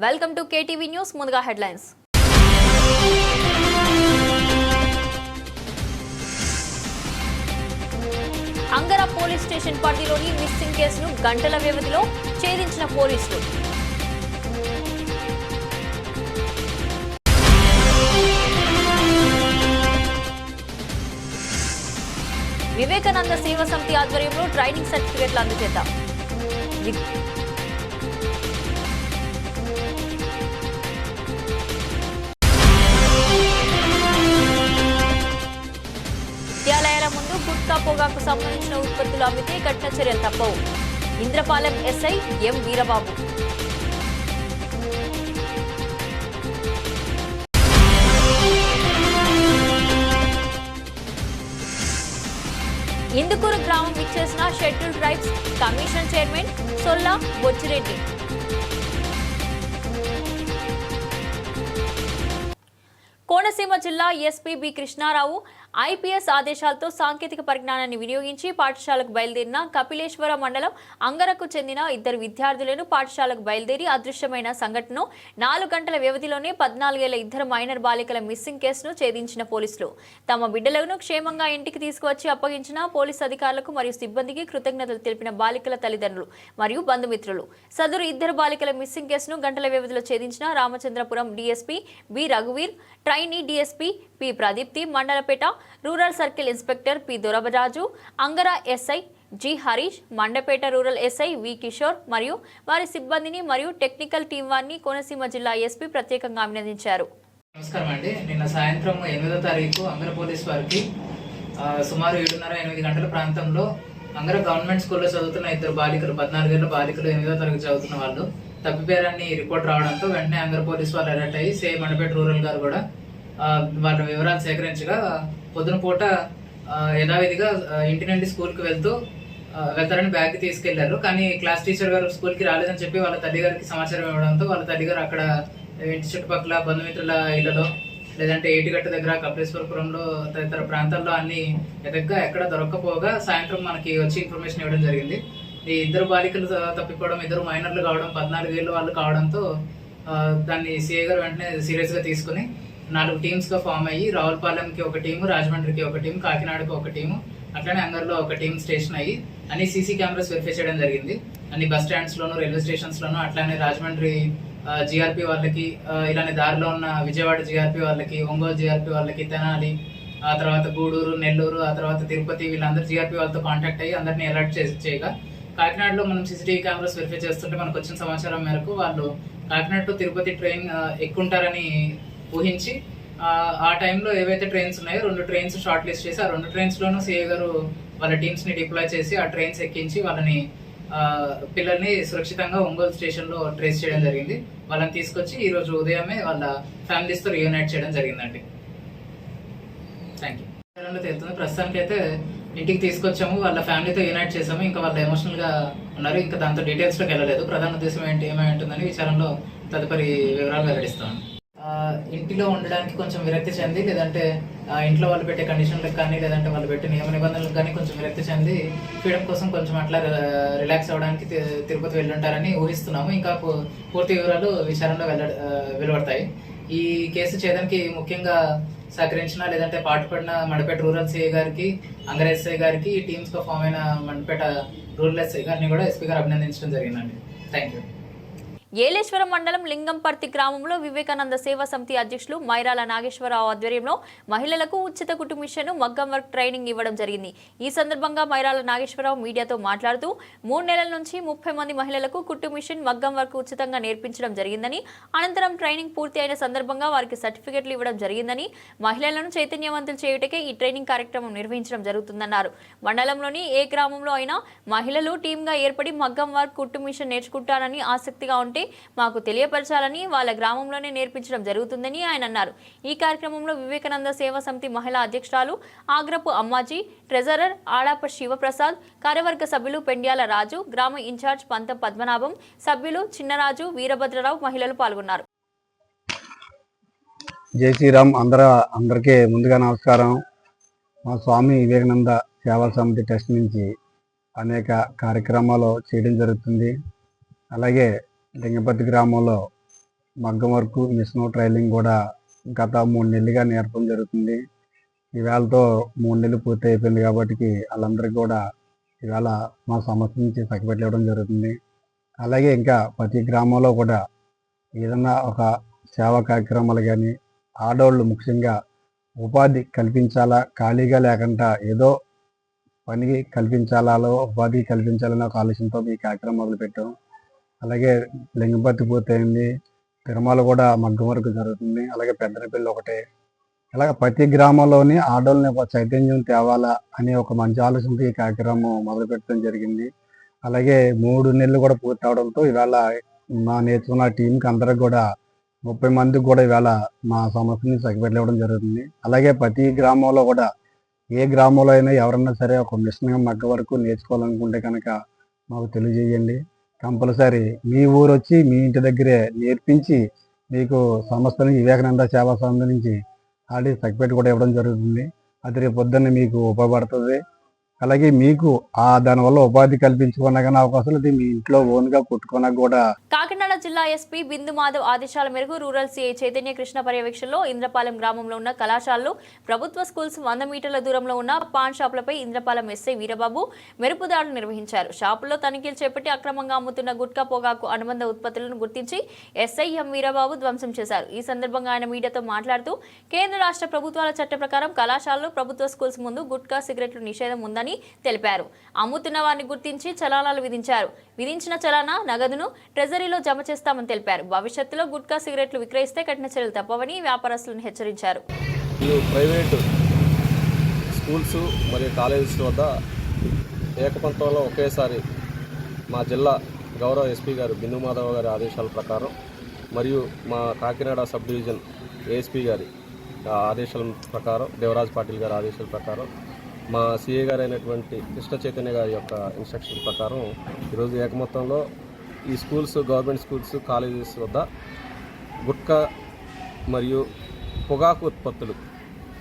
Welcome to KTV news. ముందుగా headlines. Angara police station పరిధిలోని missing కేసును గంటల వ్యవధిలో ఛేదించిన పోలీసులు. వివేకానంద సేవా సమితి ఆధ్వర్యంలో ట్రైనింగ్ సర్టిఫికెట్లు అందజేత. విద్యాలయాల ముందు గుట్కా పొగాకు సంబంధించిన ఉత్పత్తులు అమ్మితే కఠిన చర్యలు తప్పవు. Indrapalem SI M Veerababu. ఇందుకూరు గ్రామం ఇచ్చేసిన schedule tribes commission chairman Solla Bochchireddy. Konaseema జిల్లా ఎస్పీ బి కృష్ణారావు ఐపీఎస్ ఆదేశాలతో సాంకేతిక పరిజ్ఞానాన్ని వినియోగించి పాఠశాలకు బయలుదేరిన కపిలేశ్వర మండలం అంగరకు చెందిన 2 విద్యార్థులను పాఠశాలకు బయలుదేరి అదృశ్యమైన సంఘటనను 4 గంటల వ్యవధిలోనే 14 ఏళ్ల 2 మైనర్ బాలికల మిస్సింగ్ కేసును ఛేదించిన పోలీసులు తమ బిడ్డలను క్షేమంగా ఇంటికి తీసుకువచ్చి అప్పగించిన పోలీసు అధికారులకు మరియు సిబ్బందికి కృతజ్ఞతలు తెలిపిన బాలికల తల్లిదండ్రులు మరియు బంధుమిత్రులు. సదరు 2 బాలికల మిస్సింగ్ కేసును గంటల వ్యవధిలో ఛేదించిన రామచంద్రపురం డీఎస్పీ బి రఘువీర్, trainee DSP P Pradeepti, Mandalapeta rural circle inspector P Dorabaraju, Angara SI G Harish, Mandapeta rural SI V Kishore మరియు వారి సిబ్బందిని మరియు టెక్నికల్ టీం వారిని కోనసీమ జిల్లా ఎస్పీ ప్రత్యేకంగా అభినందించారు. నమస్కారం అండి. నిన్న సాయంత్రం 8వ తారీఖు అంగర పోలీస్ వారికి సుమారు 7:30-8 గంటల ప్రాంతంలో అంగర గవర్నమెంట్ స్కూల్లో చదువుతున్న 2 బాలికలు 14 ఏళ్ల బాలికలు 8వ తరగతి చదువుతున్న వాళ్ళు తప్పిపోయారని రిపోర్ట్ రావడంతో వెంటనే అంగర పోలీస్ వాళ్ళు అలర్ట్ అయ్యి సేమ్ మండపేట రూరల్ గారు కూడా వాళ్ళ వివరాలు సేకరించగా పొద్దున పూట యథావిధిగా ఇంటి నుండి స్కూల్కి వెళ్తారని బ్యాగ్ తీసుకెళ్లారు. కానీ క్లాస్ టీచర్ గారు స్కూల్కి రాలేదని చెప్పి వాళ్ళ తల్లి గారికి సమాచారం ఇవ్వడంతో వాళ్ళ తల్లి గారు అక్కడ ఇంటి చుట్టుపక్కల బంధుమిత్రుల ఇళ్లలో లేదంటే ఏటిగట్టు దగ్గర కపిలేశ్వరపురంలో తదితర ప్రాంతాల్లో అన్ని ఎదగ్గా ఎక్కడ దొరక్కపోగా సాయంత్రం మనకి వచ్చి ఇన్ఫర్మేషన్ ఇవ్వడం జరిగింది. ఈ 2 బాలికలు తప్పిపోవడం, 2 మైనర్లు కావడం, 14 ఏళ్ళ వాళ్ళు కావడంతో దాన్ని సిఐ గారు వెంటనే సీరియస్ గా తీసుకుని 4 టీమ్స్ గా ఫామ్ అయ్యి రావులపాలెంకి ఒక టీము, రాజమండ్రికి ఒక టీము, కాకినాడకి ఒక టీము, అట్లనే అంగర్లో ఒక టీం స్టేషన్ అయ్యి అన్ని సీసీ కెమెరాస్ వెరిఫై చేయడం జరిగింది. అన్ని బస్ స్టాండ్స్ లోను, రైల్వే స్టేషన్స్ లోను, అట్లానే రాజమండ్రి జిఆర్పి వాళ్ళకి, ఇలానే దారిలో ఉన్న విజయవాడ జిఆర్పి వాళ్ళకి, ఒంగోలు జిఆర్పి వాళ్ళకి, తెనాలి, ఆ తర్వాత గూడూరు, నెల్లూరు, ఆ తర్వాత తిరుపతి, వీళ్ళందరూ జిఆర్పి వాళ్ళతో కాంటాక్ట్ అయ్యి అందరినీ అలర్ట్ చేయగా కాకినాడలో మనం సీసీటీవీ కెమెరాస్ వెరిఫై చేస్తుంటే మనకు వచ్చిన సమాచారం మేరకు వాళ్ళు కాకినాడ టు తిరుపతి ట్రైన్ ఎక్కుంటారని ఊహించి ఆ టైంలో ఏవైతే ట్రైన్స్ ఉన్నాయో 2 ట్రైన్స్ షార్ట్ లిస్ట్ చేసి ఆ 2 ట్రైన్స్ లోనూ సిఐ గారు వాళ్ళ టీమ్స్ ని డిప్లాయ్ చేసి ఆ ట్రైన్స్ ఎక్కించి వాళ్ళని పిల్లల్ని సురక్షితంగా ఒంగోలు స్టేషన్ లో ట్రేస్ చేయడం జరిగింది. వాళ్ళని తీసుకొచ్చి ఈ రోజు ఉదయమే వాళ్ళ ఫ్యామిలీస్ తో రీయూనైట్ చేయడం జరిగిందండి. Thank you. తెలుస్తుంది ప్రస్తుతానికి అయితే ఇంటికి తీసుకొచ్చాము, వాళ్ళ ఫ్యామిలీతో యూనైట్ చేసాము. ఇంకా వాళ్ళు ఎమోషనల్ గా ఉన్నారు. ఇంకా దాంతో డీటెయిల్స్ లోకి వెళ్ళలేదు. ప్రధాన ఉద్దేశం ఏమై ఉంటుందని విచారంలో తదుపరి వివరాలు వెల్లడిస్తాను. ఇంటిలో ఉండడానికి కొంచెం విరక్తి చెంది, లేదంటే ఇంట్లో వాళ్ళు పెట్టే కండిషన్లకు కానీ, లేదంటే వాళ్ళు పెట్టే నియమ నిబంధనలకు కానీ కొంచెం విరక్తి చెంది ఫ్రీడమ్ కోసం కొంచెం అట్లా రిలాక్స్ అవ్వడానికి తిరుపతి వెళ్ళుంటారని ఊహిస్తున్నాము. ఇంకా పూర్తి వివరాలు విచారణలో వెలువడతాయి. ఈ కేసు చేయడానికి ముఖ్యంగా సహకరించిన లేదంటే పాటుపడిన మండపేట రూరల్ సిఐ గారికి, అంగర ఎస్ఐ గారికి, ఈ టీమ్స్ గా ఫామ్ అయిన మండపేట రూరల్ ఎస్ఐ గారిని కూడా ఎస్పీ గారు అభినందించడం జరిగిందండి. Thank you. ఏలేశ్వరం మండలం లింగంపర్తి గ్రామంలో వివేకానంద సేవా సమితి అధ్యక్షులు మైరాల నాగేశ్వరరావు ఆధ్వర్యంలో మహిళలకు ఉచిత కుట్టు మిషన్ మగ్గం వర్క్ ట్రైనింగ్ ఇవ్వడం జరిగింది. ఈ సందర్భంగా మైరాల నాగేశ్వరరావు మీడియాతో మాట్లాడుతూ 3 నెలల నుంచి 30 మంది మహిళలకు కుట్టు మిషన్ మగ్గం వర్క్ ఉచితంగా నేర్పించడం జరిగిందని, అనంతరం ట్రైనింగ్ పూర్తి అయిన సందర్భంగా వారికి సర్టిఫికెట్లు ఇవ్వడం జరిగిందని, మహిళలను చైతన్యవంతులు చేయుటకే ఈ ట్రైనింగ్ కార్యక్రమం నిర్వహించడం జరుగుతుందన్నారు. మండలంలోని ఏ గ్రామంలో అయినా మహిళలు టీమ్గా ఏర్పడి మగ్గం వర్క్ కుట్టు మిషన్ నేర్చుకుంటారని ఆసక్తిగా ఉంటే మాకు తెలియపరచాలని, వాళ్ళ గ్రామంలోనే నేర్పించడం జరుగుతుందని ఆయన అన్నారు. ఈ కార్యక్రమంలో వివేకానంద సేవా సమితి మహిళా అధ్యక్షురాలు ఆగ్రపు అమ్మాజీ, ట్రెజరర్ ఆడాప శివప్రసాద్, కార్యవర్గ సభ్యులు పెండ్యాల రాజు, గ్రామ ఇన్ఛార్జ్ పంతం పద్మనాభం, సభ్యులు చిన్నరాజు, వీరభద్రరావు మహిళలు పాల్గొన్నారు. జై శ్రీరామ్. అందరికీ ముందుగా నమస్కారం. మా స్వామి వివేకానంద సేవా సమితి ట్రస్ట్ నుంచి అనేక కార్యక్రమాలు చేయడం జరుగుతుంది. అలాగే లింగపర్తి గ్రామంలో మగ్గం వర్క్ మిషన్ ట్రైలింగ్ కూడా గత 3 నెలలుగా నేర్పడం జరుగుతుంది. ఈవేళతో 3 నెలలు పూర్తి అయిపోయింది కాబట్టి వాళ్ళందరికీ కూడా ఈవేళ మా సంస్థ నుంచి సర్టిఫికెట్లు ఇవ్వడం జరుగుతుంది. అలాగే ఇంకా ప్రతి గ్రామంలో కూడా ఏదన్నా ఒక సేవా కార్యక్రమాలు కానీ ఆడవాళ్ళు ముఖ్యంగా ఉపాధి కల్పించాలా, ఖాళీగా లేకుండా ఏదో పనికి కల్పించాలా, ఉపాధి కల్పించాలనే ఒక ఆలోచనతో ఈ కార్యక్రమం మొదలుపెట్టాం. అలాగే లింగంపర్తి పూర్తయింది, తిరుమల కూడా మగ్గం వరకు జరుగుతుంది, అలాగే పెద్దనపల్లి ఒకటే. అలాగే ప్రతి గ్రామంలోని ఆడవాళ్ళని ఒక చైతన్యం తేవాలా అనే ఒక మంచి ఆలోచనతో ఈ కార్యక్రమం మొదలుపెట్టడం జరిగింది. అలాగే 3 నెలలు కూడా పూర్తి అవడంతో ఈవేళ మా నేర్చుకున్న టీంకి అందరికి కూడా 30 మందికి కూడా ఈవేళ మా సంస్థ నుంచి సర్టిఫికెట్లు ఇవ్వడం జరుగుతుంది. అలాగే ప్రతి గ్రామంలో కూడా ఏ గ్రామంలో అయినా ఎవరన్నా సరే ఒక మిషన్ మగ్గ వరకు నేర్చుకోవాలనుకుంటే కనుక మాకు తెలియజేయండి. కంపల్సరీ మీ ఊరు వచ్చి మీ ఇంటి దగ్గరే నేర్పించి మీకు సంస్థ నుంచి వివేకానంద సేవా సంస్థ నుంచి ఆల్రెడీ సర్టిఫికెట్ కూడా ఇవ్వడం జరుగుతుంది. అది రేపు పొద్దున్న మీకు ఉపయోగపడుతుంది. అలాగే మీకు దానివల్ల ఉపాధి కల్పించుకున్నా అవకాశం లేదు. మీ ఇంట్లో ఓన్గా కుట్టుకున్నా కూడా. కాకినాడ జిల్లా ఎస్పీ బిందు మాధవ్ ఆదేశాల మేరకు రూరల్ సిఐ చైతన్య కృష్ణ పర్యవేక్షణలో ఇంద్రపాలెం గ్రామంలో ఉన్న కళాశాలలు, ప్రభుత్వ స్కూల్స్ 100 మీటర్ల దూరంలో ఉన్న పాన్ షాపులపై ఇంద్రపాలెం ఎస్ఐ వీరబాబు మెరుపు దాడులు నిర్వహించారు. షాపుల్లో తనిఖీలు చేపట్టి అక్రమంగా అమ్ముతున్న గుట్కా పొగాకు అనుబంధ ఉత్పత్తులను గుర్తించి ఎస్ఐ ఎం వీరబాబు ధ్వంసం చేశారు. ఈ సందర్భంగా ఆయన మీడియాతో మాట్లాడుతూ కేంద్ర రాష్ట్ర ప్రభుత్వాల చట్ట ప్రకారం కళాశాలలు, ప్రభుత్వ స్కూల్స్ ముందు గుట్కా, సిగరెట్లు నిషేధం ఉందని తెలిపారు. అమ్ముతున్న వారిని గుర్తించి చలానాలు విధించారు. విధించిన చలానా నగదును ట్రెజరీలో జమ చేస్తామని తెలిపారు. భవిష్యత్తులో గుట్కా, సిగరెట్లు విక్రయిస్తే కఠిన చర్యలు తప్పవని వ్యాపారస్తులను హెచ్చరించారు. ప్రైవేటు స్కూల్స్ మరియు కాలేజెస్ వద్ద ఏకపంతంలో ఒకేసారి మా జిల్లా గౌరవ ఎస్పీ గారు బిందు మాధవ్ గారి ఆదేశాల ప్రకారం మరియు మా కాకినాడ సబ్ డివిజన్ ఏఎస్పీ గారి ఆదేశాల ప్రకారం, దేవరాజ్ పాటిల్ గారి ఆదేశాల ప్రకారం, మా సిఏ గారు అయినటువంటి కృష్ణ చైతన్య గారి యొక్క ఇన్స్ట్రక్షన్ ప్రకారం ఈరోజు ఏకమొత్తంలో ఈ స్కూల్స్, గవర్నమెంట్ స్కూల్స్, కాలేజెస్ వద్ద గుట్కా మరియు పొగాకు ఉత్పత్తులు,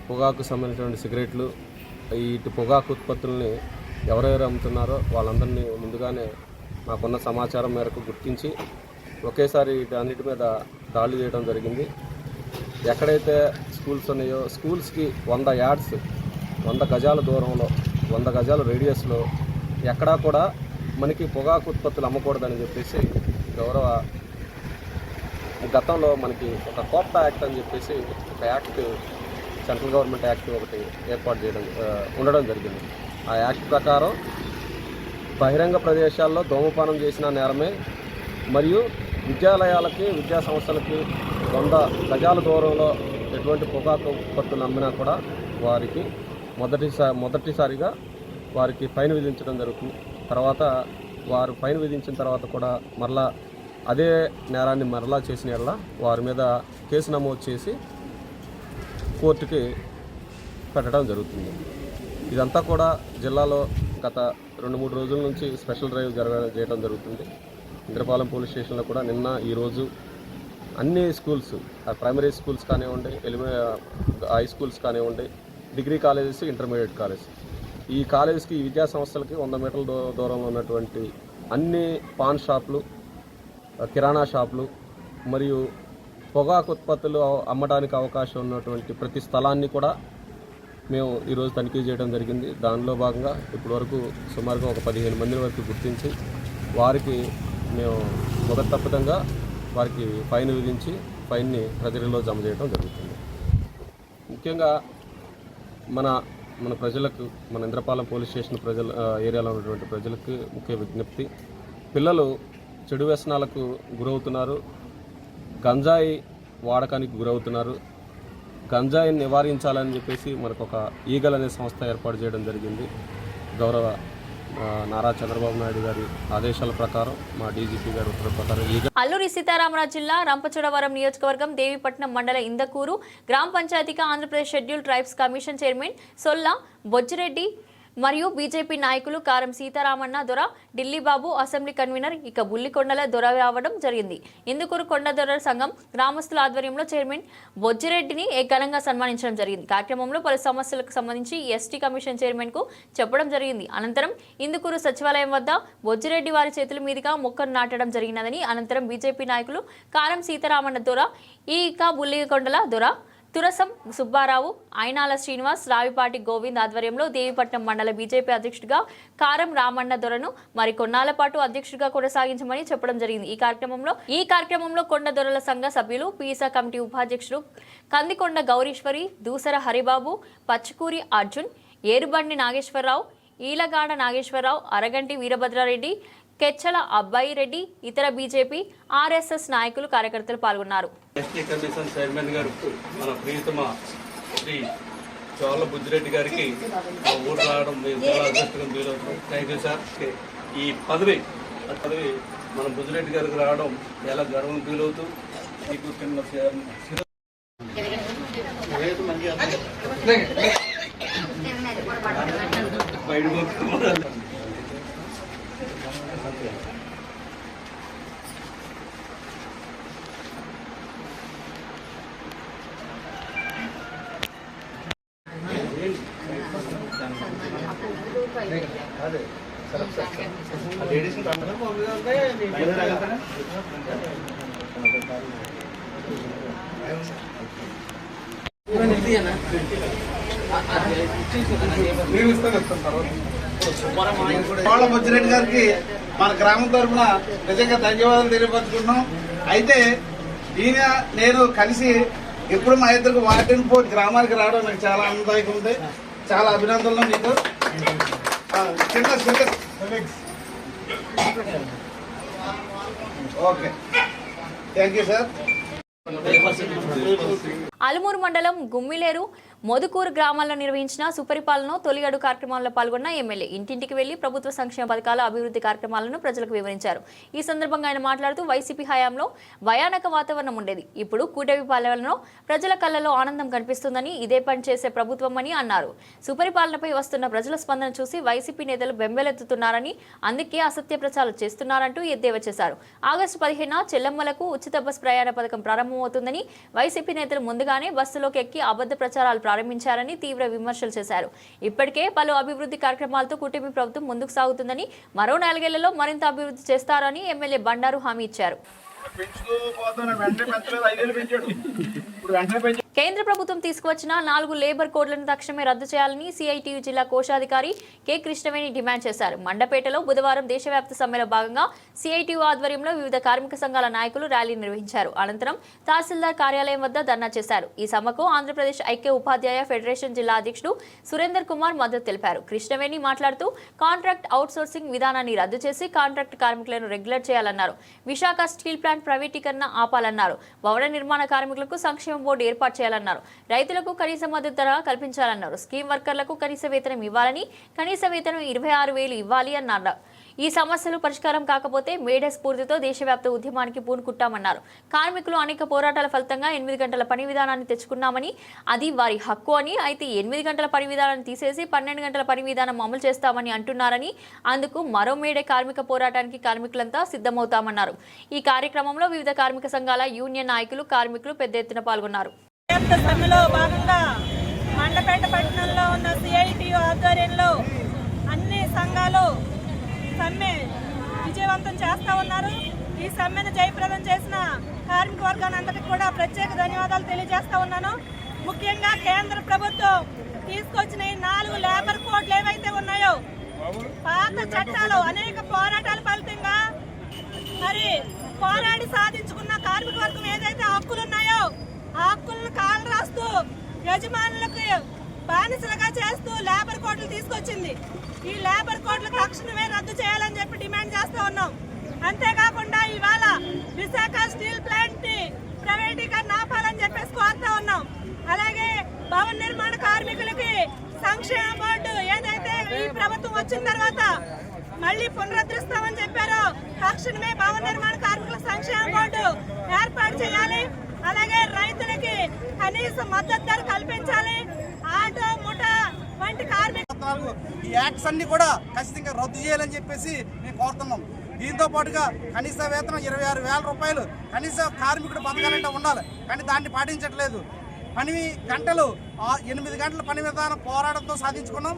పొగాకు సంబంధించినటువంటి సిగరెట్లు, ఇటు పొగాకు ఉత్పత్తుల్ని ఎవరెవరు అమ్ముతున్నారో వాళ్ళందరినీ ముందుగానే మాకున్న సమాచారం మేరకు గుర్తించి ఒకేసారి అన్నిటి మీద దాడులు చేయడం జరిగింది. ఎక్కడైతే స్కూల్స్ ఉన్నాయో స్కూల్స్కి 100 యార్డ్స్, 100 గజాల దూరంలో, 100 గజాల రేడియస్లో ఎక్కడా కూడా మనకి పొగాకు ఉత్పత్తులు అమ్మకూడదని చెప్పేసి గౌరవ గతంలో మనకి ఒక కోప్టా యాక్ట్ అని చెప్పేసి ఒక యాక్ట్, సెంట్రల్ గవర్నమెంట్ యాక్ట్ ఒకటి ఏర్పాటు చేయడం ఉండడం జరిగింది. ఆ యాక్ట్ ప్రకారం బహిరంగ ప్రదేశాల్లో ధూమపానం చేసిన నేరమే మరియు విద్యాలయాలకి, విద్యా సంస్థలకి 100 గజాల దూరంలో ఎటువంటి పొగాకు ఉత్పత్తులు అమ్మినా కూడా వారికి మొదటిసారిగా వారికి ఫైన్ విధించడం జరుగుతుంది. తర్వాత వారు ఫైన్ విధించిన తర్వాత కూడా మరలా అదే నేరాన్ని మరలా చేసిన యెడల వారి మీద కేసు నమోదు చేసి కోర్టుకి పెట్టడం జరుగుతుంది. ఇదంతా కూడా జిల్లాలో గత 2-3 రోజుల నుంచి స్పెషల్ డ్రైవ్ చేయడం జరుగుతుంది. ఇంద్రపాలెం పోలీస్ స్టేషన్లో కూడా నిన్న, ఈరోజు అన్ని స్కూల్స్, ప్రైమరీ స్కూల్స్ కానివ్వండి, హై స్కూల్స్ కానివ్వండి, డిగ్రీ కాలేజెస్, ఇంటర్మీడియట్ కాలేజ్, ఈ కాలేజెస్కి, ఈ విద్యా సంస్థలకి 100 మీటర్ల దూరంలో ఉన్నటువంటి అన్ని పాన్ షాపులు, కిరాణా షాపులు మరియు పొగాకు ఉత్పత్తులు అమ్మడానికి అవకాశం ఉన్నటువంటి ప్రతి స్థలాన్ని కూడా మేము ఈరోజు తనిఖీ చేయడం జరిగింది. దానిలో భాగంగా ఇప్పటివరకు సుమారుగా ఒక 15 మంది వరకు గుర్తించి వారికి మేము మొదటి తప్పదంగా వారికి ఫైన్ విధించి ఫైన్ని ట్రెజరీలో జమ చేయడం జరుగుతుంది. ముఖ్యంగా మన ప్రజలకు, మన ఇంద్రపాలెం పోలీస్ స్టేషన్ ఏరియాలో ఉన్నటువంటి ప్రజలకు ముఖ్య విజ్ఞప్తి, పిల్లలు చెడు వ్యసనాలకు గురవుతున్నారు, గంజాయి వాడకానికి గురవుతున్నారు. గంజాయిని నివారించాలని చెప్పేసి మనకు ఒక ఈగల్ అనే సంస్థ ఏర్పాటు చేయడం జరిగింది. గౌరవ నారా చంద్రబాబు నాయుడు గారి ఆదేశాల ప్రకారం, మా డీజీపీ గారి ఉత్తర్వుల ప్రకారం అల్లూరి సీతారామరాజు జిల్లా రంపచోడవరం నియోజకవర్గం దేవీపట్నం మండల ఇందకూరు గ్రామ పంచాయతీగా Andhra Pradesh schedule tribes commission chairman Solla Bojjireddy మరియు బీజేపీ నాయకులు కారం సీతారామన్న దొర, ఢిల్లీ బాబు అసెంబ్లీ కన్వీనర్, ఇక బుల్లికొండల దొర రావడం జరిగింది. ఇందుకూరు కొండ దొర సంఘం గ్రామస్తుల ఆధ్వర్యంలో చైర్మన్ బొజ్జిరెడ్డిని ఘనంగా సన్మానించడం జరిగింది. కార్యక్రమంలో పలు సమస్యలకు సంబంధించి ఎస్టీ కమిషన్ చైర్మన్ కు చెప్పడం జరిగింది. అనంతరం ఇందుకూరు సచివాలయం వద్ద బొజ్జిరెడ్డి వారి చేతుల మీదుగా మొక్కను నాటడం జరిగినదని, అనంతరం బీజేపీ నాయకులు కారం సీతారామన్న దొర, ఇక బుల్లికొండల దొర, తురసం సుబ్బారావు, అయినాల శ్రీనివాస్, రావిపాటి గోవింద్ ఆధ్వర్యంలో దేవీపట్నం మండల బీజేపీ అధ్యక్షుడిగా కారం రామన్న దొరను మరి కొన్నాళ్ల పాటు అధ్యక్షుడిగా కొనసాగించమని చెప్పడం జరిగింది. ఈ కార్యక్రమంలో కొండ దొరల సంఘ సభ్యులు, పీసా కమిటీ ఉపాధ్యక్షుడు కందికొండ గౌరీశ్వరి, దూసర హరిబాబు, పచ్చకూరి అర్జున్, ఏరుబండి నాగేశ్వరరావు, ఈలగాడ నాగేశ్వరరావు, అరగంటి వీరభద్రారెడ్డి, కెచ్చల అబ్బాయి రెడ్డి, ఇతర బీజేపీ, ఆర్ఎస్ఎస్ నాయకులు, కార్యకర్తలు పాల్గొన్నారు. ఎస్టీ కమిషన్ చైర్మన్ గారు మన ప్రియతమ శ్రీ చోళ్ళ బుజ్జిరెడ్డి గారికి ఓటు రావడం మేము చాలా అదృష్టంగా ఫీల్ అవుతున్నాం. Thank you sir. ఈ పదవి మన బుజ్జిరెడ్డి గారికి రావడం చాలా గర్వం ఫీల్ అవుతూ మీకు చోళ్ళ బుజ్జిరెడ్డి గారికి మన గ్రామం తరఫున నిజంగా ధన్యవాదాలు తెలియపరుచుకుంటున్నాం. అయితే ఈయన నేను కలిసి ఇప్పుడు మా ఇద్దరికి వాటిన్పూర్ గ్రామానికి రావడం నాకు చాలా ఆనందదాయకం ఉంది. చాలా అభినందనలు మీకు. Okay, thank you sir. Alumuru మండలం గుమ్మిలేరు, మోదుకూరు గ్రామాల్లో నిర్వహించిన సుపరిపాలన తొలి అడుగు కార్యక్రమాల్లో పాల్గొన్న ఎమ్మెల్యే ఇంటింటికి వెళ్లి ప్రభుత్వ సంక్షేమ పథకాల అభివృద్ధి కార్యక్రమాలను ప్రజలకు వివరించారు. ఈ సందర్భంగా ఆయన మాట్లాడుతూ వైసీపీ హయాంలో భయానక వాతావరణం ఉండేది. ఇప్పుడు కూటమి పాలనలో ప్రజల కళ్ళలో ఆనందం కనిపిస్తుందని, ఇదే పని చేసే ప్రభుత్వం అని అన్నారు. సుపరిపాలనపై వస్తున్న ప్రజల స్పందన చూసి వైసీపీ నేతలు బెంబెలెత్తుతున్నారని, అందుకే అసత్య ప్రచారం చేస్తున్నారంటూ ఎద్దేవా చేశారు. ఆగస్టు 15న చెల్లమ్మలకు ఉచిత బస్ ప్రయాణ పథకం ప్రారంభమవుతుందని, వైసీపీ నేతలు ముందుగానే బస్సులోకి ఎక్కి అబద్ధ ప్రచారాలు ప్రారంభించారని తీవ్ర విమర్శలు చేశారు. ఇప్పటికే పలు అభివృద్ధి కార్యక్రమాలతో కూటమి ప్రభుత్వం ముందుకు సాగుతుందని, మరో 4 ఏళ్లలో మరింత అభివృద్ధి చేస్తారని ఎమ్మెల్యే బండారు హామీ ఇచ్చారు. కేంద్ర ప్రభుత్వం తీసుకువచ్చిన 4 లేబర్ కోడ్లను తక్షణమే రద్దు చేయాలని సిఐటియు జిల్లా కోశాధికారి కె కృష్ణవేణి డిమాండ్ చేశారు. మండపేటలో బుధవారం దేశవ్యాప్త సమ్మెలో భాగంగా సిఐటియు ఆధ్వర్యంలో వివిధ కార్మిక సంఘాల నాయకులు ర్యాలీ నిర్వహించారు. అనంతరం తహసీల్దార్ కార్యాలయం వద్ద ధర్నా చేశారు. ఈ సమ్మెకు ఆంధ్రప్రదేశ్ ఐక్య ఉపాధ్యాయ ఫెడరేషన్ జిల్లా అధ్యక్షుడు సురేందర్ కుమార్ మద్దతు తెలిపారు. కృష్ణవేణి మాట్లాడుతూ కాంట్రాక్ట్ అవుట్సోర్సింగ్ విధానాన్ని రద్దు చేసి కాంట్రాక్ట్ కార్మికులను రెగ్యులర్ చేయాలన్నారు. విశాఖ స్టీల్ ప్లాంట్ ప్రైవేటీకరణ ఆపాలన్నారు. భవన నిర్మాణ కార్మికులకు సంక్షేమ బోర్డు ఏర్పాటు చేయాలన్నారు. రైతులకు కనీస మద్దతు ధర కల్పించాలన్నారు. స్కీమ్ వర్కర్లకు కనీస వేతనం ఇవ్వాలని, కనీస వేతనం 26,000 ఇవ్వాలి అన్నారు. ఈ సమస్యలు పరిష్కారం కాకపోతే మేడే స్ఫూర్తితో దేశవ్యాప్త ఉద్యమానికి పూనుకుంటామన్నారు. కార్మికులు అనేక పోరాటాల ఫలితంగా 8 గంటల పని విధానాన్ని తెచ్చుకున్నామని, అది వారి హక్కు అని, అయితే 8 గంటల పని విధానాన్ని తీసేసి 12 గంటల పని విధానం అమలు చేస్తామని అంటున్నారని, అందుకు మరో మేడే కార్మిక పోరాటానికి కార్మికులంతా సిద్ధమవుతామన్నారు. ఈ కార్యక్రమంలో వివిధ కార్మిక సంఘాల యూనియన్ నాయకులు, కార్మికులు పెద్ద ఎత్తున పాల్గొన్నారు. సమ్మెలో భాగంగా మండపేట పట్టణంలో ఉన్న సిఐటియు ఆధ్వర్యంలో అన్ని సంఘాలు సమ్మె విజయవంతం చేస్తా ఉన్నారు. ఈ సమ్మెను జయప్రదం చేసిన కార్మిక వర్గానంతటికి కూడా ప్రత్యేక ధన్యవాదాలు తెలియజేస్తా ఉన్నాను. ముఖ్యంగా కేంద్ర ప్రభుత్వం తీసుకొచ్చిన ఈ 4 లేబర్ కోడ్లు ఏవైతే ఉన్నాయో, పాత చట్టాలు అనేక పోరాటాల ఫలితంగా మరి పోరాడి సాధించుకున్న కార్మిక వర్గం ఏదైతే హక్కులు ఉన్నాయో ఆ హక్కులను కాలు రాస్తూ యజమానులకు బానిసలుగా చేస్తూ లేబర్ కోడ్లు తీసుకొచ్చింది. ఈ లేబర్ కోడ్లకు తక్షణమే రద్దు చేయాలని చెప్పి డిమాండ్ చేస్తూ ఉన్నాం. అంతేకాకుండా ఇవాళ విశాఖ స్టీల్ ప్లాంట్ ని ప్రైవేటీకరణ ఆపాలని చెప్పేసి కోరుతా ఉన్నాం. అలాగే భవన నిర్మాణ కార్మికులకి సంక్షేమ బోర్డు ఏదైతే ఈ ప్రభుత్వం వచ్చిన తర్వాత మళ్ళీ పునరుద్ధరిస్తామని చెప్పారో, తక్షణమే భవన నిర్మాణ కార్మికుల సంక్షేమ బోర్డు ఏర్పాటు చేయాలి. అలాగే రైతులకి కనీస మద్దతు ధర కల్పించాలి. ఆటో ముఠా వంటి కార్మిక 144 ఈ యాక్ట్స్ అన్ని కూడా ఖచ్చితంగా రద్దు చేయాలని చెప్పేసి మేము కోరుతున్నాం. దీంతో పాటుగా కనీస వేతనం 26,000 రూపాయలు కనీస కార్మికుడు బతకాలంటే ఉండాలి, కానీ దాన్ని పాటించట్లేదు. పని గంటలు 8 గంటల పని విధానం పోరాటంతో సాధించుకున్నాం.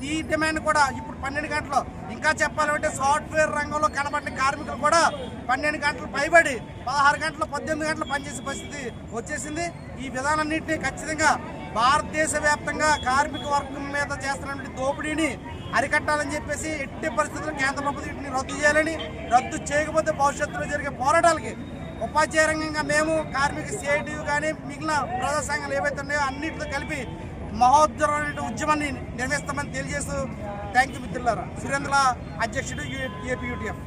ఈ డిమాండ్ కూడా ఇప్పుడు 12 గంటలు, ఇంకా చెప్పాలంటే సాఫ్ట్వేర్ రంగంలో కనబడిన కార్మికులు కూడా 12 గంటలు పైబడి 16 గంటలు 18 గంటలు పనిచేసే పరిస్థితి వచ్చేసింది. ఈ విధానాన్నింటినీ ఖచ్చితంగా భారతదేశ వ్యాప్తంగా కార్మిక వర్గం మీద చేస్తున్నటువంటి దోపిడీని అరికట్టాలని చెప్పేసి ఎట్టి పరిస్థితుల్లో కేంద్ర ప్రభుత్వం వీటిని రద్దు చేయాలని, రద్దు చేయకపోతే భవిష్యత్తులో జరిగే పోరాటాలకి ఉపాధ్యాయ రంగంగా మేము కార్మిక సిఐటియు కానీ మిగిలిన ప్రజా సంఘాలు ఏవైతే ఉన్నాయో అన్నింటితో కలిపి మహోద్ధరమైన ఉద్యమాన్ని నిర్వహిస్తామని తెలియజేస్తూ థ్యాంక్ యూ మిత్రులారా. సురేంద్ర, అధ్యక్షుడు ఏపీయూటీఎఫ్.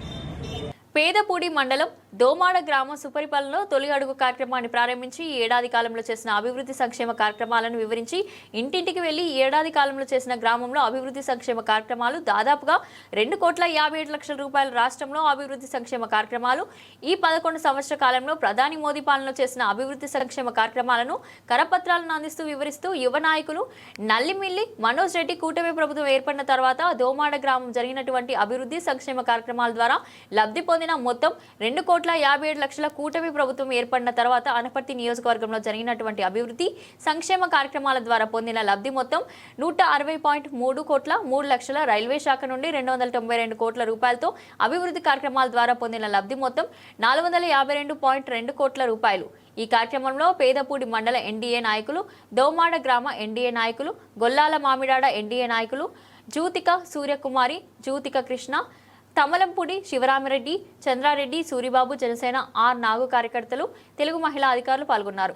పేదపూడి మండలం దోమాడ గ్రామ సుపరిపాలనలో తొలి అడుగు కార్యక్రమాన్ని ప్రారంభించి ఈ ఏడాది కాలంలో చేసిన అభివృద్ధి సంక్షేమ కార్యక్రమాలను వివరించి ఇంటింటికి వెళ్లి ఈ ఏడాది కాలంలో చేసిన గ్రామంలో అభివృద్ధి సంక్షేమ కార్యక్రమాలు దాదాపుగా 2,57,00,000 రూపాయల రాష్ట్రంలో అభివృద్ధి సంక్షేమ కార్యక్రమాలు ఈ 11 సంవత్సర కాలంలో ప్రధాని మోదీ పాలనలో చేసిన అభివృద్ధి సంక్షేమ కార్యక్రమాలను కరపత్రాలను అందిస్తూ వివరిస్తూ యువ నాయకులు నల్లిమిల్లి మనోజ్ రెడ్డి కూటమి ప్రభుత్వం ఏర్పడిన తర్వాత దోమాడ గ్రామం జరిగినటువంటి అభివృద్ధి సంక్షేమ కార్యక్రమాల ద్వారా లబ్ధి పొందిన మొత్తం 2,57,00,000 కూటమి ప్రభుత్వం ఏర్పడిన తర్వాత అనపర్తి నియోజకవర్గంలో జరిగినటువంటి అభివృద్ధి సంక్షేమ కార్యక్రమాల ద్వారా పొందిన లబ్ధి మొత్తం 160.3 కోట్ల 3 లక్షల, రైల్వే శాఖ నుండి 292 కోట్ల రూపాయలతో అభివృద్ధి కార్యక్రమాల ద్వారా పొందిన లబ్ధి మొత్తం 452.2 కోట్ల రూపాయలు. ఈ కార్యక్రమంలో పేదపూడి మండల ఎన్డీఏ నాయకులు, దోమాడ గ్రామ ఎన్డీఏ నాయకులు, గొల్లాల మామిడాడ ఎన్డీఏ నాయకులు, జూతిక సూర్యకుమారి, జూతిక కృష్ణ, తమలంపూడి శివరామిరెడ్డి, చంద్రారెడ్డి, సూరిబాబు, జనసేన ఆర్ నాగు కార్యకర్తలు, తెలుగు మహిళా అధికారులు పాల్గొన్నారు.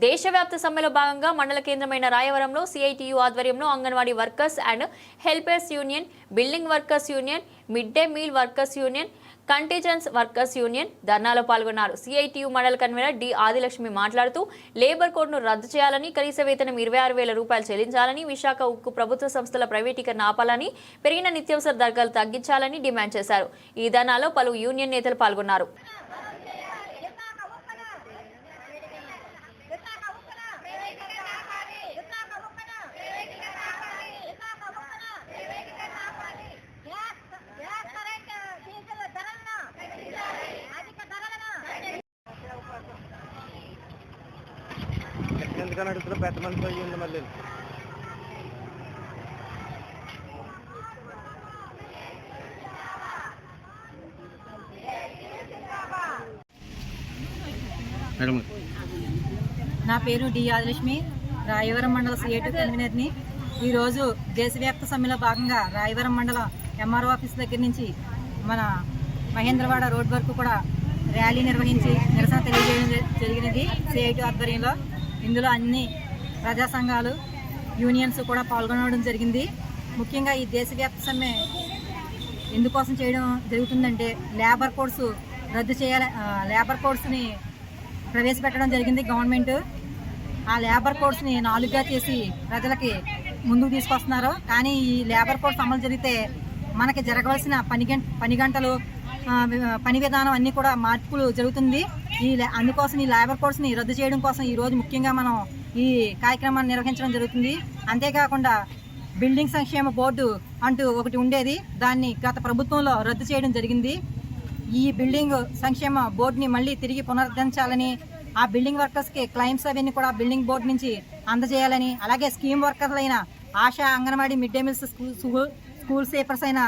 దేశవ్యాప్త సమ్మెలో భాగంగా మండల కేంద్రమైన రాయవరంలో సిఐటియు ఆధ్వర్యంలో anganwadi workers and helpers union, building workers union, mid day meal workers union, contingents workers union ధర్నాలో పాల్గొన్నారు. సిఐటియు మండల కన్వీనర్ డి ఆదిలక్ష్మి మాట్లాడుతూ లేబర్ కోడ్ను రద్దు చేయాలని, కనీస వేతనం 26,000 రూపాయలు చెల్లించాలని, విశాఖ ఉక్కు ప్రభుత్వ సంస్థల ప్రైవేటీకరణ ఆపాలని, పెరిగిన నిత్యావసర ధరలు తగ్గించాలని డిమాండ్ చేశారు. ఈ ధర్నాలో పలు యూనియన్ నేతలు పాల్గొన్నారు. ఎందుకని అడుగుతున్నా పెద్ద మనిషి అయ్యింది మళ్ళీ నా పేరు డి ఆదిలక్ష్మి, రాయవరం మండల సిఐటి కన్వీనర్ని. ఈరోజు దేశవ్యాప్త సమ్మెలో భాగంగా రాయవరం మండల ఎంఆర్ఓ ఆఫీస్ దగ్గర నుంచి మన మహేంద్రవాడ రోడ్ వరకు కూడా ర్యాలీ నిర్వహించి నిరసన తెలియజేయడం జరిగినది సిఐటి ఆధ్వర్యంలో. ఇందులో అన్ని ప్రజా సంఘాలు, యూనియన్స్ కూడా పాల్గొనడం జరిగింది. ముఖ్యంగా ఈ దేశవ్యాప్త సమ్మె ఎందుకోసం చేయడం జరుగుతుందంటే లేబర్ కోడ్స్ రద్దు చేయాలి, లేబర్ కోడ్స్ని ప్రవేశపెట్టడం జరిగింది గవర్నమెంట్. ఆ లేబర్ కోడ్స్ని 4గా చేసి ప్రజలకి ముందుకు తీసుకొస్తున్నారు. కానీ ఈ లేబర్ కోడ్స్ అమలు జరిగితే మనకి జరగవలసిన పని గంటలు, పని విధానం అన్నీ కూడా మార్పులు జరుగుతుంది. అందుకోసం ఈ లేబర్ కోడ్స్ని రద్దు చేయడం కోసం ఈరోజు ముఖ్యంగా మనం ఈ కార్యక్రమాన్ని నిర్వహించడం జరుగుతుంది. అంతేకాకుండా బిల్డింగ్ సంక్షేమ బోర్డు అంటూ ఒకటి ఉండేది, దాన్ని గత ప్రభుత్వంలో రద్దు చేయడం జరిగింది. ఈ బిల్డింగ్ సంక్షేమ బోర్డుని మళ్ళీ తిరిగి పునరుద్ధరించాలని, ఆ బిల్డింగ్ వర్కర్స్కి క్లైమ్స్ అవన్నీ కూడా బిల్డింగ్ బోర్డు నుంచి అందజేయాలని, అలాగే స్కీమ్ వర్కర్లైన Asha, anganwadi, mid day meals, school sweepers అయిన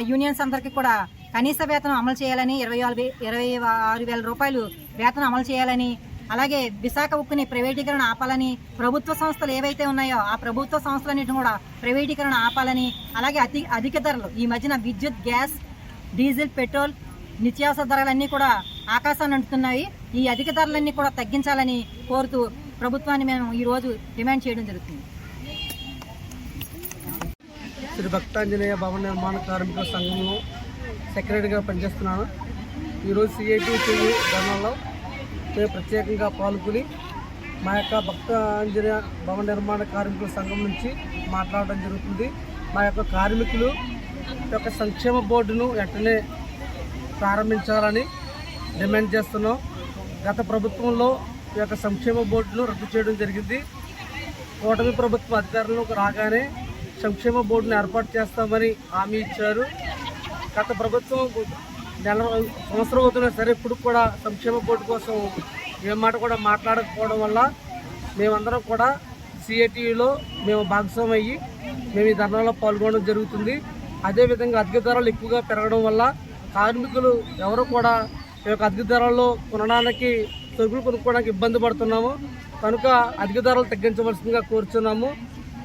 యూనియన్స్ అందరికీ కూడా కనీస వేతనం అమలు చేయాలని 26,000 రూపాయలు వేతనం అమలు చేయాలని, అలాగే విశాఖ ఉక్కుని ప్రైవేటీకరణ ఆపాలని, ప్రభుత్వ సంస్థలు ఏవైతే ఉన్నాయో ఆ ప్రభుత్వ సంస్థలన్నింటిని కూడా ప్రైవేటీకరణ ఆపాలని, అలాగే అధిక ధరలు ఈ మధ్యన విద్యుత్, గ్యాస్, డీజిల్, పెట్రోల్, నిత్యావసర ధరలన్నీ కూడా ఆకాశాన్ని అంటున్నాయి. ఈ అధిక ధరలన్నీ కూడా తగ్గించాలని కోరుతూ ప్రభుత్వాన్ని మేము ఈరోజు డిమాండ్ చేయడం జరుగుతుంది. శ్రీ భక్తాంజనేయ భవన నిర్మాణ కార్మికుల సంఘంలో సెక్రటరీగా పనిచేస్తున్నాను. ఈరోజు CITU ధర్నాలో మేము ప్రత్యేకంగా పాల్గొని మా యొక్క భక్తాంజనేయ భవన నిర్మాణ కార్మికుల సంఘం నుంచి మాట్లాడడం జరుగుతుంది. మా యొక్క కార్మికులు యొక్క సంక్షేమ బోర్డును వెంటనే ప్రారంభించాలని డిమాండ్ చేస్తున్నాం. గత ప్రభుత్వంలో ఈ యొక్క సంక్షేమ బోర్డును రద్దు చేయడం జరిగింది. కూటమి ప్రభుత్వం అధికారంలోకి రాగానే సంక్షేమ బోర్డును ఏర్పాటు చేస్తామని హామీ ఇచ్చారు. గత ప్రభుత్వం సంవత్సరం అవుతున్నా సరే ఇప్పుడు కూడా సంక్షేమ బోర్డు కోసం ఏ మాట కూడా మాట్లాడకపోవడం వల్ల మేమందరం కూడా CITUలో మేము భాగస్వామి అయ్యి మేము ఈ ధర్నాలో పాల్గొనడం జరుగుతుంది. అదేవిధంగా అధిక ధరలు ఎక్కువగా పెరగడం వల్ల కార్మికులు ఎవరు కూడా ఈ యొక్క అధిక ధరల్లో కొనడానికి సరుకులు కొనుక్కోవడానికి ఇబ్బంది పడుతున్నాము. కనుక అధిక ధరలు తగ్గించవలసిందిగా కోరుచున్నాము.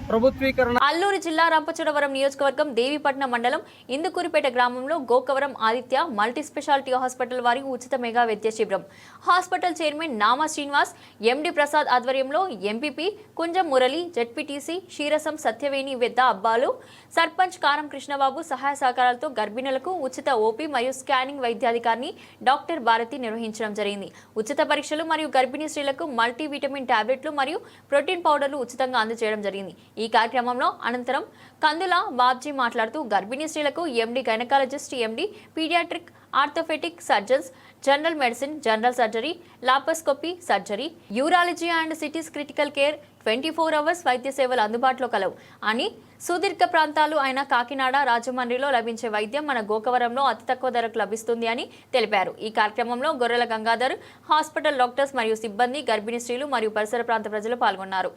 ప్రభుత్వీకరణ. అల్లూరు జిల్లా రంపచోడవరం నియోజకవర్గం దేవీపట్నం మండలం ఇందుకూరిపేట గ్రామంలో Gokavaram Aditya multi speciality hospital వారి ఉచిత మెగా వైద్య శిబిరం. Hospital chairman Nama Srinivas, MD Prasad ఆధ్వర్యంలో MPP కుంజం మురళి, ZPTC క్షీరసం సత్యవేణి వెద్ద అబ్బాలు, సర్పంచ్ కారం కృష్ణబాబు సహాయ సహకారాలతో గర్భిణులకు ఉచిత OP మరియు స్కానింగ్ వైద్యాధికారిని డాక్టర్ భారతి నిర్వహించడం జరిగింది. ఉచిత పరీక్షలు మరియు గర్భిణీ స్త్రీలకు మల్టీ విటమిన్ టాబ్లెట్లు మరియు ప్రోటీన్ పౌడర్లు ఉచితంగా అందజేయడం జరిగింది. ఈ కార్యక్రమంలో అనంతరం కందుల బాబ్జీ మాట్లాడుతూ గర్భిణీ స్త్రీలకు MD gynaecologist, MD paediatric, orthopaedic surgeons, general medicine, general surgery, laparoscopy surgery, urology and cities critical care 24 hours వైద్య సేవలు అందుబాటులో కలవు అని, సుదీర్ఘ ప్రాంతాలు అయిన కాకినాడ, రాజమండ్రిలో లభించే వైద్యం మన గోకవరంలో అతి తక్కువ ధరకు లభిస్తుంది అని తెలిపారు. ఈ కార్యక్రమంలో గొర్రెల గంగాధర్, హాస్పిటల్ డాక్టర్స్ మరియు సిబ్బంది, గర్భిణీ స్త్రీలు మరియు పరిసర ప్రాంత ప్రజలు పాల్గొన్నారు.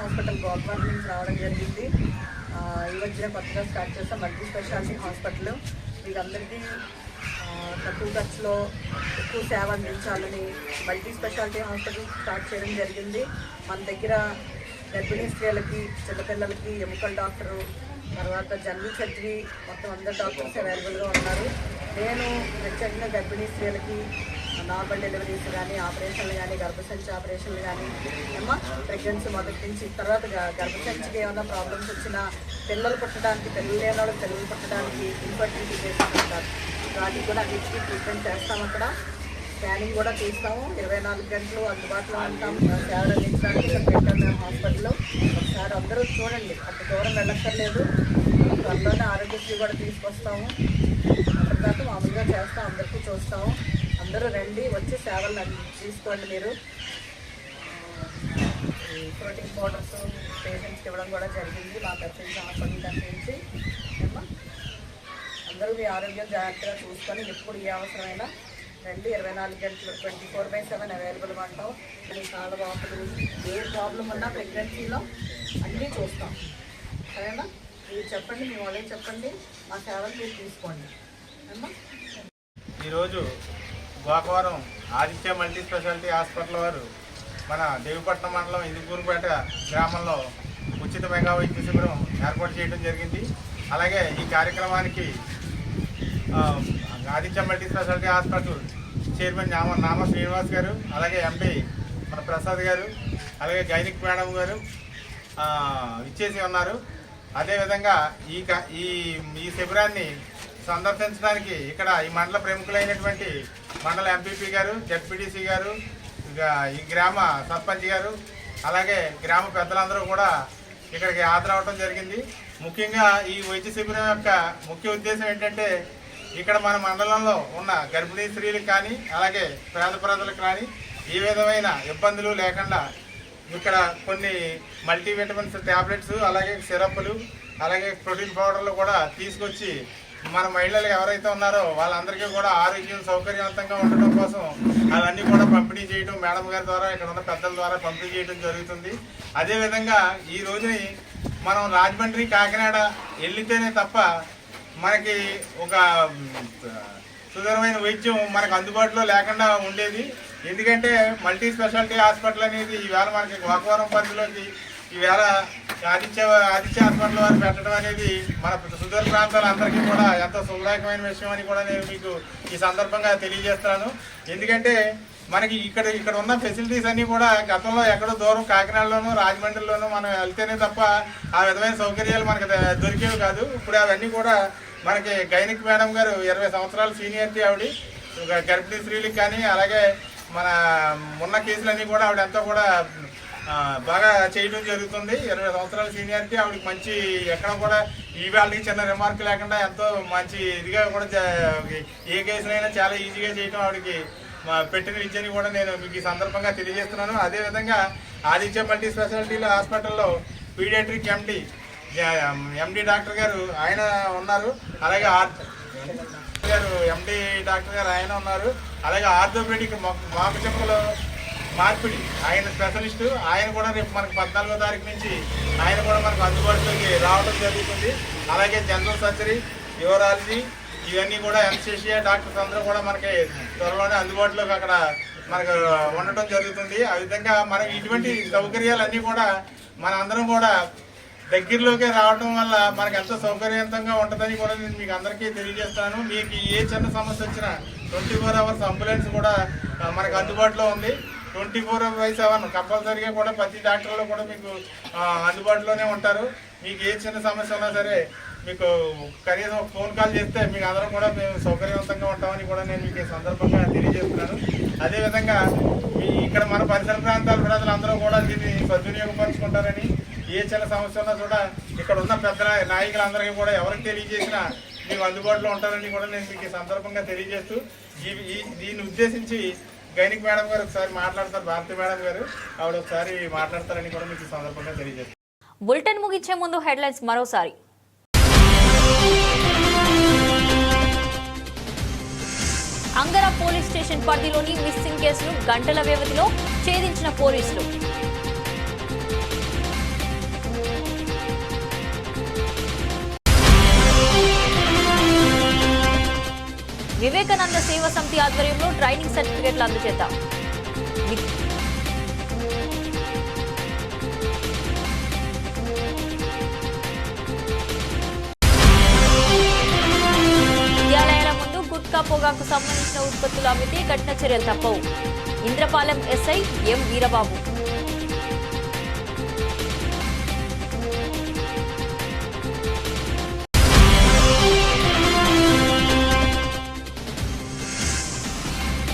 హాస్పిటల్ గోకవరం నుంచి రావడం జరిగింది. ఈ మధ్యన కొత్తగా స్టార్ట్ చేస్తాం మల్టీ స్పెషాలిటీ హాస్పిటల్. వీరందరికీ తక్కువ ఖర్చులో ఎక్కువ సేవ అందించాలని మల్టీ స్పెషాలిటీ హాస్పిటల్ స్టార్ట్ చేయడం జరిగింది. మన దగ్గర గర్భిణీ స్త్రీలకి, చిన్నపిల్లలకి ఎముకల డాక్టరు, తర్వాత జనరల్ సర్జరీ మొత్తం అందరు డాక్టర్స్ అవైలబుల్గా ఉన్నారు. నేను ప్రత్యేకంగా గర్భిణీ స్త్రీలకి నార్మల్ డెలివరీస్ కానీ, ఆపరేషన్లు కానీ, గర్భసంచి ఆపరేషన్లు కానీ, ప్రెగ్నెన్సీ మొదటి నుంచి తర్వాత గర్భసంచికి ఏమైనా ప్రాబ్లమ్స్ వచ్చినా, పిల్లలు పుట్టడానికి, పిల్లలు లేని వాళ్ళు పిల్లలు పుట్టడానికి ఇన్ఫర్టిలిటీ కేసెస్ ఉంటారు. వాటికి కూడా అన్నిటికీ ట్రీట్మెంట్ చేస్తాం. అక్కడ స్కానింగ్ కూడా తీస్తాము. 24 గంటలు అందుబాటులో ఉంటాం సేవలు అందించడానికి. ఇక్కడ పెట్టాం మేము హాస్పిటల్లో. ఒకసారి అందరూ చూడండి, అంత దూరం వెళ్ళక్కర్లేదు. త్వరలోనే ఆరోగ్యశ్రీ కూడా తీసుకొస్తాము. అప్పటిదాకా మామూలుగా చేస్తాం, అందరికీ చూస్తాము. అందరూ రండి, వచ్చి సేవలు తీసుకోండి. మీరు ప్రోటీన్ పౌడర్స్ పేషెంట్స్కి ఇవ్వడం కూడా జరిగింది. మా పెద్ద హాస్పిటల్ నుంచి అందరూ మీ ఆరోగ్యం జాగ్రత్తగా చూసుకొని ఎప్పుడు ఏ అవసరమైనా రండి. 24 గంటలు 24/7 అవైలబుల్ ఉంటాం. కాళ్ళ వాపులు ఏ ప్రాబ్లం ఉన్నా ప్రెగ్నెన్సీలో అన్నీ చూస్తాం. సరేనా? మీరు చెప్పండి, మీ వాళ్ళకి చెప్పండి, మా సేవలు మీరు తీసుకోండి. ఈరోజు Gokavaram Aditya multi speciality hospital వారు మన దేవిపట్నం మండలం ఇందుకూరుపేట గ్రామంలో ఉచిత మెగా వైద్య శిబిరం ఏర్పాటు చేయడం జరిగింది. అలాగే ఈ కార్యక్రమానికి Aditya multi speciality hospital chairman Nama Srinivas గారు, అలాగే MD మన ప్రసాద్ గారు, అలాగే గైనిక్ మేడం గారు ఇచ్చేసి ఉన్నారు. అదేవిధంగా ఈ శిబిరాన్ని సందర్శించడానికి ఇక్కడ ఈ మండల ప్రముఖులైనటువంటి మండల MPP గారు, ZPTC గారు, ఈ గ్రామ సర్పంచ్ గారు, అలాగే గ్రామ పెద్దలందరూ కూడా ఇక్కడికి హాజరవడం జరిగింది. ముఖ్యంగా ఈ వైద్య శిబిరం యొక్క ముఖ్య ఉద్దేశం ఏంటంటే ఇక్కడ మన మండలంలో ఉన్న గర్భిణీ స్త్రీలకు కానీ, అలాగే పేద ప్రజలకు కానీ ఏ విధమైన ఇబ్బందులు లేకుండా ఇక్కడ కొన్ని మల్టీవిటమిన్స్ ట్యాబ్లెట్స్, అలాగే సిరప్లు, అలాగే ప్రోటీన్ పౌడర్లు కూడా తీసుకొచ్చి మన మహిళలు ఎవరైతే ఉన్నారో వాళ్ళందరికీ కూడా ఆరోగ్యం సౌకర్యవంతంగా ఉండడం కోసం అవన్నీ కూడా పంపిణీ చేయడం మేడం గారి ద్వారా ఇక్కడ ఉన్న పెద్దల ద్వారా పంపిణీ చేయడం జరుగుతుంది. అదేవిధంగా ఈ రోజుని మనం రాజమండ్రి కాకినాడ వెళ్తేనే తప్ప మనకి ఒక సుదూరమైన వైద్యం మనకు అందుబాటులో లేకుండా ఉండేది. ఎందుకంటే మల్టీ స్పెషాలిటీ హాస్పిటల్ అనేది ఈవేళ మనకి గోకవరం పరిధిలోకి ఈవేళ ఆదిత్య హాస్పిటల్ వారు పెట్టడం అనేది మన సుదూర ప్రాంతాలందరికీ కూడా ఎంతో శుభదాయకమైన విషయం అని కూడా నేను మీకు ఈ సందర్భంగా తెలియజేస్తాను. ఎందుకంటే మనకి ఇక్కడ ఉన్న ఫెసిలిటీస్ అన్నీ కూడా గతంలో ఎక్కడో దూరం కాకినాడలోనూ రాజమండ్రిలోనూ మనం వెళ్తేనే తప్ప ఆ విధమైన సౌకర్యాలు మనకు దొరికేవి కాదు. ఇప్పుడు అవన్నీ కూడా మనకి గైనిక్ మేడం గారు 20 సంవత్సరాల సీనియారిటీ ఆవిడ గర్భిణీ స్త్రీలకు కానీ అలాగే మన ఉన్న కేసులన్నీ కూడా ఆవిడ ఎంతో కూడా బాగా చేయడం జరుగుతుంది. 20 సంవత్సరాల సీనియారిటీ ఆవిడకి మంచి ఎక్కడ కూడా ఈవేళకి చిన్న రిమార్క్ లేకుండా ఎంతో మంచి ఇదిగా కూడా ఏ కేసులైనా చాలా ఈజీగా చేయడం ఆవిడకి పెట్టిన విద్యని కూడా నేను మీకు ఈ సందర్భంగా తెలియజేస్తున్నాను. అదేవిధంగా ఆదిత్య మల్టీ స్పెషాలిటీల హాస్పిటల్లో పీడియాట్రిక్ ఎండి డాక్టర్ గారు ఆయన ఉన్నారు. అలాగే ఎండి డాక్టర్ గారు ఆయన ఉన్నారు. అలాగే ఆర్థోపెడిక్ మాకు చెప్పులో మార్పిడి ఆయన స్పెషలిస్టు ఆయన కూడా రేపు మనకు 14వ తారీఖు నుంచి ఆయన కూడా మనకు అందుబాటులోకి రావడం జరుగుతుంది. అలాగే జనరల్ సర్జరీ, యూరాలజీ ఇవన్నీ కూడా ఎనస్థీషియా డాక్టర్స్ అందరూ కూడా మనకి త్వరలోనే అందుబాటులోకి అక్కడ మనకు ఉండటం జరుగుతుంది. ఆ విధంగా మనం ఇటువంటి సౌకర్యాలన్నీ కూడా మన అందరం కూడా దగ్గరలోకి రావడం వల్ల మనకు ఎంతో సౌకర్యవంతంగా ఉంటుందని కూడా నేను మీకు అందరికీ తెలియజేస్తాను. మీకు ఏ చిన్న సమస్య వచ్చినా 24 అవర్స్ అంబులెన్స్ కూడా మనకు అందుబాటులో ఉంది. 24/7 కంపల్సరీగా కూడా ప్రతి డాక్టర్లో కూడా మీకు అందుబాటులోనే ఉంటారు. మీకు ఏ చిన్న సమస్య ఉన్నా సరే మీకు కనీసం ఫోన్ కాల్ చేస్తే మీకు అందరం కూడా మేము సౌకర్యవంతంగా ఉంటామని కూడా నేను మీకు ఈ సందర్భంగా తెలియజేస్తున్నాను. అదేవిధంగా ఇక్కడ మన పరిసర ప్రాంతాల ప్రజలందరూ కూడా దీన్ని సద్వినియోగపరుచుకుంటారని, ఏ చిన్న సమస్య ఉన్నా కూడా ఇక్కడ ఉన్న పెద్ద నాయకులందరికీ కూడా ఎవరికి తెలియజేసినా మీకు అందుబాటులో ఉంటారని కూడా నేను మీకు ఈ సందర్భంగా తెలియజేస్తూ దీన్ని ఉద్దేశించి గైనిక్ మేడం గారు ఒకసారి మాట్లాడతారు. భారతి మేడం గారు ఆవిడ ఒకసారి మాట్లాడతారని కూడా మీకు ఈ సందర్భంగా తెలియజేస్తారు. బులెటిన్ ముగించే ముందు హెడ్లైన్స్ మరోసారి. అంగర పోలీస్ స్టేషన్ పరిధిలోని మిస్సింగ్ కేసును గంటల వ్యవధిలో ఛేదించిన పోలీసులు. వివేకానంద సేవా సమితి ఆధ్వర్యంలో ట్రైనింగ్ సర్టిఫికెట్లు అందజేత. విద్యాలయాల ముందు గుట్కా పొగాకు సంబంధించిన ఉత్పత్తులు అమ్మితే కఠిన చర్యలు తప్పవు. Indrapalem SI M Veerababu.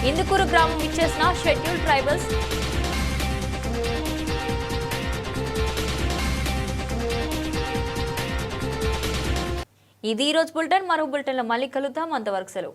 ఇందుకూరు గ్రామం ఇచ్చేసిన షెడ్యూల్ ట్రైబల్స్. ఇది ఈరోజు బులెటిన్. మరో బులెటిన్లో మళ్ళీ కలుద్దాం. అంతవరకు సెలవు.